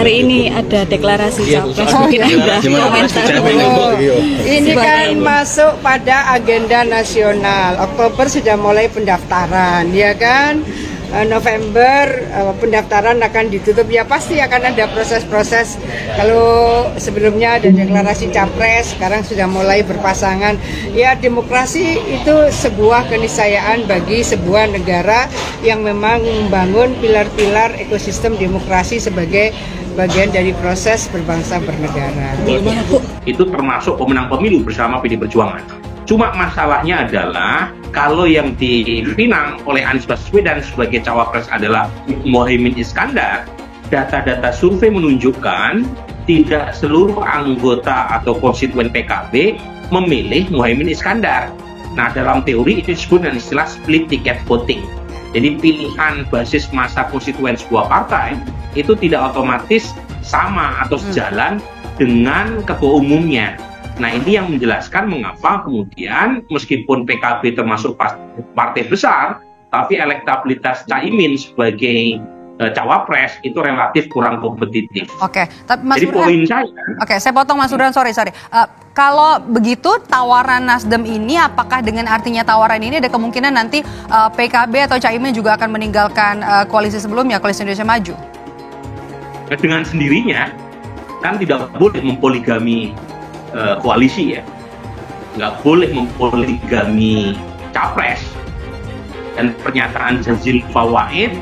sore ini ada deklarasi capres, mungkin ada komentar. Ini kan masuk pada agenda nasional. Oktober sudah mulai pendaftaran, ya kan? November pendaftaran akan ditutup, ya pasti akan ada proses-proses. Kalau sebelumnya ada deklarasi capres, sekarang sudah mulai berpasangan. Ya, demokrasi itu sebuah keniscayaan bagi sebuah negara yang memang membangun pilar-pilar ekosistem demokrasi sebagai bagian dari proses berbangsa bernegara. Itu termasuk pemenang pemilu bersama PD Perjuangan. Cuma masalahnya adalah kalau yang dipinang oleh Anies Baswedan sebagai cawapres adalah Muhaimin Iskandar, data-data survei menunjukkan tidak seluruh anggota atau konstituen PKB memilih Muhaimin Iskandar. Nah, dalam teori itu disebut dengan istilah split ticket voting. Jadi pilihan basis massa konstituen sebuah partai itu tidak otomatis sama atau sejalan dengan ketua umumnya. Nah, ini yang menjelaskan mengapa kemudian meskipun PKB termasuk partai besar, tapi elektabilitas Caimin sebagai cawapres itu relatif kurang kompetitif. Oke, tapi Mas Jadi Burhan, poin saya. Oke, saya potong Mas Burhan, sorry. Kalau begitu tawaran Nasdem ini, apakah dengan artinya tawaran ini ada kemungkinan nanti PKB atau Caimin juga akan meninggalkan koalisi sebelumnya, Koalisi Indonesia Maju? Dengan sendirinya kan tidak boleh mempoligami koalisi ya, nggak boleh mempoligami capres. Dan pernyataan Jazil Fawait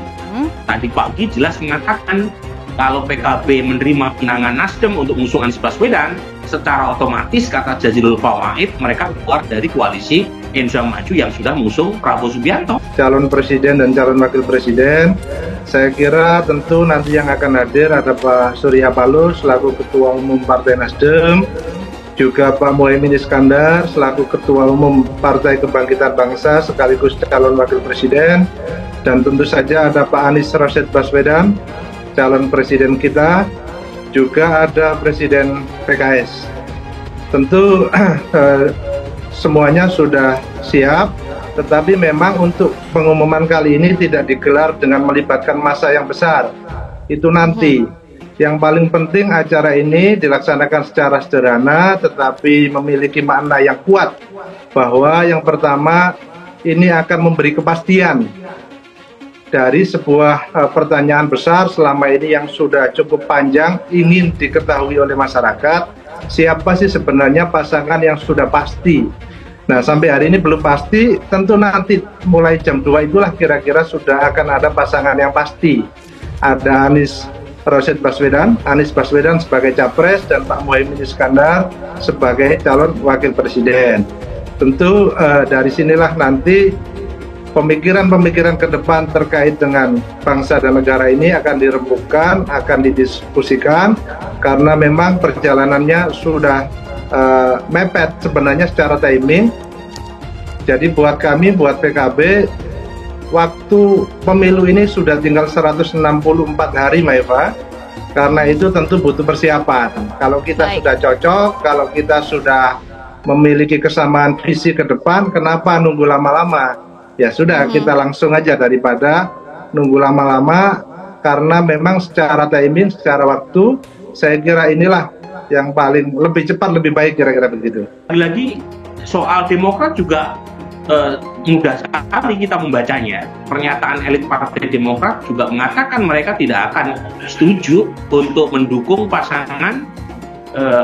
tadi pagi jelas mengatakan kalau PKB menerima pinangan Nasdem untuk mengusung Anies Baswedan, secara otomatis kata Jazilul Fawait mereka keluar dari koalisi Indonesia Maju yang sudah mengusung Prabowo Subianto. Calon presiden dan calon wakil presiden, saya kira tentu nanti yang akan hadir ada Pak Surya Paloh selaku Ketua Umum Partai Nasdem, juga Pak Muhaimin Iskandar selaku Ketua Umum Partai Kebangkitan Bangsa sekaligus calon wakil presiden, dan tentu saja ada Pak Anies Rashid Baswedan, calon presiden kita, juga ada Presiden PKS. Tentu semuanya sudah siap, tetapi memang untuk pengumuman kali ini tidak digelar dengan melibatkan massa yang besar. Itu nanti. Yang paling penting acara ini dilaksanakan secara sederhana tetapi memiliki makna yang kuat, bahwa yang pertama ini akan memberi kepastian dari sebuah pertanyaan besar selama ini yang sudah cukup panjang ingin diketahui oleh masyarakat, siapa sih sebenarnya pasangan yang sudah pasti. Nah, sampai hari ini belum pasti, tentu nanti mulai jam 2 itulah kira-kira sudah akan ada pasangan yang pasti. Ada Anies Rashid Baswedan, Anies Baswedan sebagai capres, dan Pak Muhaimin Iskandar sebagai calon wakil presiden. Tentu dari sinilah nanti pemikiran-pemikiran ke depan terkait dengan bangsa dan negara ini akan dirembukan, akan didiskusikan, karena memang perjalanannya sudah mepet sebenarnya secara timing. Jadi buat kami, buat PKB, waktu pemilu ini sudah tinggal 164 hari, Mbak Eva. Karena itu tentu butuh persiapan. Kalau kita sudah cocok, kalau kita sudah memiliki kesamaan visi ke depan, kenapa nunggu lama-lama? Ya sudah, kita langsung aja daripada nunggu lama-lama, karena memang secara timing, secara waktu, saya kira inilah yang paling lebih cepat, lebih baik, kira-kira begitu. Lagi soal Demokrat juga mudah sekali kita membacanya. Pernyataan elit Partai Demokrat juga mengatakan mereka tidak akan setuju untuk mendukung pasangan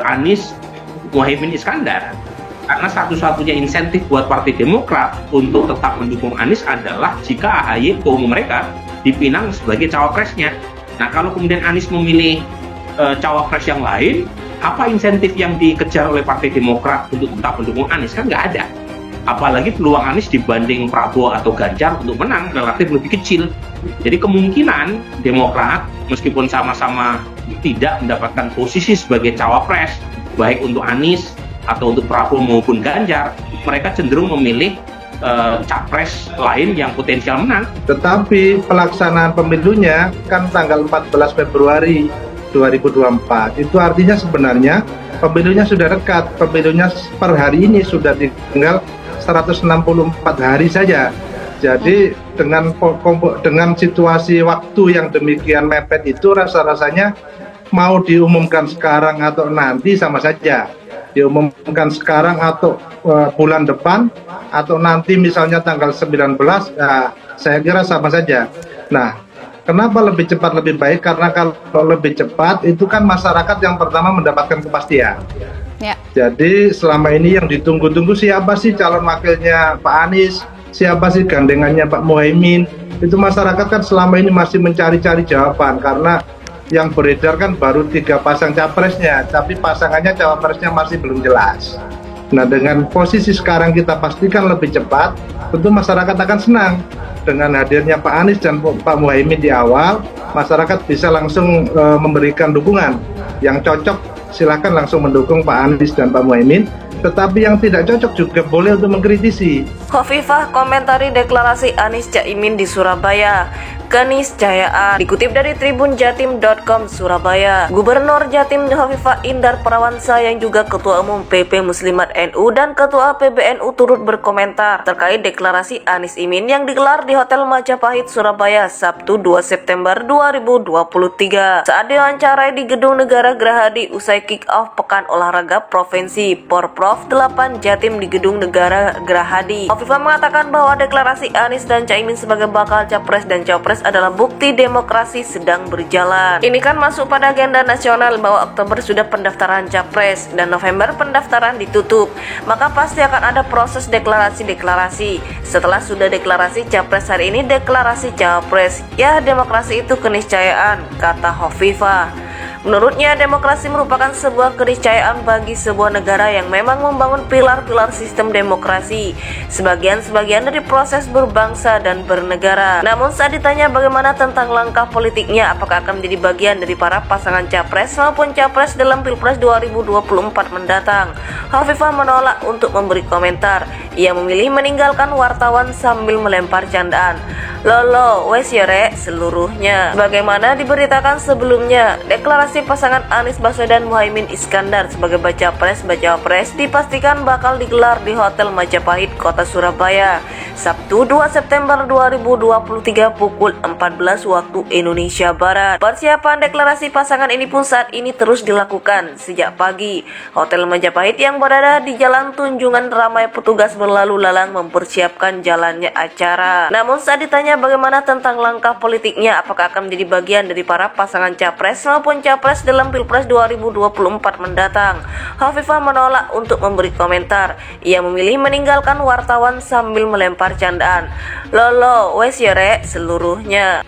Anies Muhaimin Iskandar. Karena satu-satunya insentif buat Partai Demokrat untuk tetap mendukung Anies adalah jika AHY, ketua umum mereka, dipinang sebagai cawapresnya. Nah, kalau kemudian Anies memilih cawapres yang lain, apa insentif yang dikejar oleh Partai Demokrat untuk tetap mendukung Anies? Kan nggak ada. Apalagi peluang Anies dibanding Prabowo atau Ganjar untuk menang relatif lebih kecil. Jadi kemungkinan Demokrat meskipun sama-sama tidak mendapatkan posisi sebagai cawapres baik untuk Anies atau untuk Prabowo maupun Ganjar, mereka cenderung memilih capres lain yang potensial menang. Tetapi pelaksanaan pemilunya kan tanggal 14 Februari 2024. Itu artinya sebenarnya pemilunya sudah dekat. Pemilunya per hari ini sudah tinggal 164 hari saja. Jadi dengan situasi waktu yang demikian mepet itu rasa-rasanya mau diumumkan sekarang atau nanti sama saja. Diumumkan sekarang atau bulan depan atau nanti misalnya tanggal 19, saya kira sama saja. Nah, kenapa lebih cepat lebih baik? Karena kalau lebih cepat itu kan masyarakat yang pertama mendapatkan kepastian. Ya. Jadi selama ini yang ditunggu-tunggu siapa sih calon wakilnya Pak Anies, siapa sih gandengannya Pak Muhaimin, itu masyarakat kan selama ini masih mencari-cari jawaban karena yang beredar kan baru 3 pasang capresnya, tapi pasangannya cawapresnya masih belum jelas. Nah, dengan posisi sekarang kita pastikan lebih cepat, tentu masyarakat akan senang. Dengan hadirnya Pak Anies dan Pak Muhaimin di awal, masyarakat bisa langsung memberikan dukungan. Yang cocok silakan langsung mendukung Pak Anies dan Pak Muhaimin, tetapi yang tidak cocok juga boleh untuk mengkritisi. Khofifah komentari deklarasi Anies Caimin di Surabaya. Keniscayaan. Dikutip dari tribunjatim.com Surabaya, Gubernur Jatim Khofifah Indar Parawansa yang juga Ketua Umum PP Muslimat NU dan Ketua PBNU turut berkomentar terkait deklarasi Anies Imin yang digelar di Hotel Majapahit Surabaya Sabtu 2 September 2023. Saat diwawancarai di Gedung Negara Gerahadi usai kick-off Pekan Olahraga Provinsi Porprov 8 Jatim di Gedung Negara Gerahadi, Khofifah mengatakan bahwa deklarasi Anies dan Caimin sebagai bakal capres dan cawapres adalah bukti demokrasi sedang berjalan. Ini kan masuk pada agenda nasional bahwa Oktober sudah pendaftaran capres dan November pendaftaran ditutup. Maka pasti akan ada proses deklarasi. Setelah sudah deklarasi capres hari ini deklarasi cawapres. Ya, demokrasi itu keniscayaan, kata Khofifah. Menurutnya, demokrasi merupakan sebuah keniscayaan bagi sebuah negara yang memang membangun pilar-pilar sistem demokrasi, sebagian dari proses berbangsa dan bernegara. Namun saat ditanya bagaimana tentang langkah politiknya, apakah akan menjadi bagian dari para pasangan capres maupun capres dalam Pilpres 2024 mendatang, Khofifah menolak untuk memberi komentar. Ia memilih meninggalkan wartawan sambil melempar candaan. Lolo, wes yore seluruhnya. Bagaimana diberitakan sebelumnya, deklarasi pasangan Anies Baswedan Muhaimin Iskandar sebagai baca pres dipastikan bakal digelar di Hotel Majapahit, Kota Surabaya, Sabtu 2 September 2023 pukul 14 waktu Indonesia Barat. Persiapan deklarasi pasangan ini pun saat ini terus dilakukan sejak pagi. Hotel Majapahit yang berada di Jalan Tunjungan ramai petugas berlalu lalang mempersiapkan jalannya acara. Namun saat ditanya bagaimana tentang langkah politiknya, apakah akan menjadi bagian dari para pasangan capres maupun capres dalam Pilpres 2024 mendatang, Khofifah menolak untuk memberi komentar. Ia memilih meninggalkan wartawan sambil melempar candaan. Lolo, wes yore seluruhnya.